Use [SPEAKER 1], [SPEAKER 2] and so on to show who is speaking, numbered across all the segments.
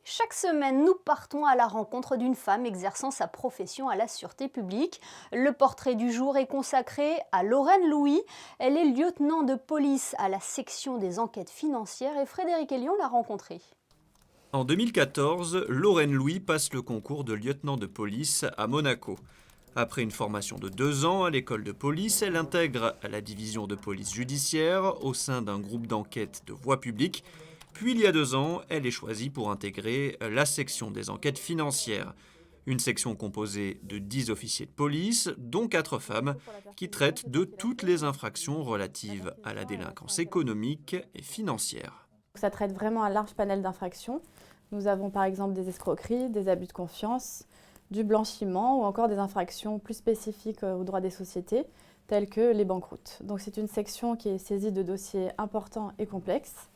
[SPEAKER 1] Chaque semaine, nous partons à la rencontre d'une femme exerçant sa profession à la sûreté publique. Le portrait du jour est consacré à Lorraine Louis. Elle est lieutenant de police à la section des enquêtes financières et Frédéric Elion l'a rencontrée.
[SPEAKER 2] En 2014, Lorraine Louis passe le concours de lieutenant de police à Monaco. Après une formation de 2 ans à l'école de police, elle intègre la division de police judiciaire au sein d'un groupe d'enquête de voie publique. Puis il y a 2 ans, elle est choisie pour intégrer la section des enquêtes financières. Une section composée de 10 officiers de police, dont 4 femmes, qui traitent de toutes les infractions relatives à la délinquance économique et financière.
[SPEAKER 3] Ça traite vraiment un large panel d'infractions. Nous avons par exemple des escroqueries, des abus de confiance, du blanchiment ou encore des infractions plus spécifiques aux droits des sociétés, telles que les banqueroutes. Donc c'est une section qui est saisie de dossiers importants et complexes.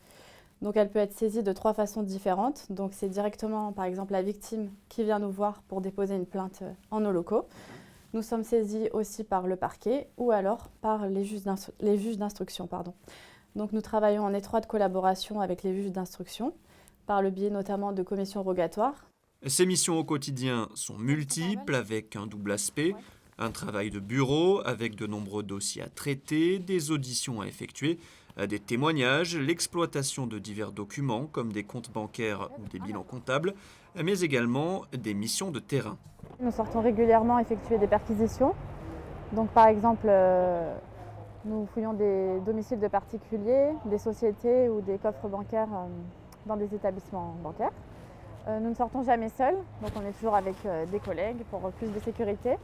[SPEAKER 3] Donc elle peut être saisie de 3 façons différentes. Donc c'est directement par exemple la victime qui vient nous voir pour déposer une plainte en nos locaux. Nous sommes saisis aussi par le parquet ou alors par les juges d'instruction. Donc nous travaillons en étroite collaboration avec les juges d'instruction, par le biais notamment de commissions rogatoires.
[SPEAKER 2] Ces missions au quotidien sont multiples avec un double aspect, un travail de bureau avec de nombreux dossiers à traiter, des auditions à effectuer, des témoignages, l'exploitation de divers documents comme des comptes bancaires ou des bilans comptables, mais également des missions de terrain.
[SPEAKER 3] Nous sortons régulièrement effectuer des perquisitions. Donc par exemple, nous fouillons des domiciles de particuliers, des sociétés ou des coffres bancaires dans des établissements bancaires. Nous ne sortons jamais seuls, donc on est toujours avec des collègues pour plus de sécurité.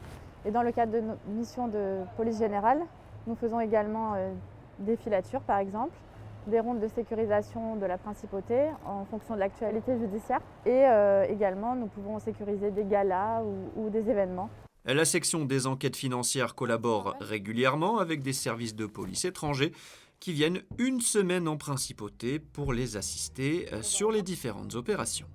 [SPEAKER 3] Et dans le cadre de nos missions de police générale, nous faisons également des filatures par exemple, des rondes de sécurisation de la principauté en fonction de l'actualité judiciaire. Et également, nous pouvons sécuriser des galas ou des événements.
[SPEAKER 2] La section des enquêtes financières collabore régulièrement avec des services de police étrangers qui viennent une semaine en principauté pour les assister sur les différentes opérations.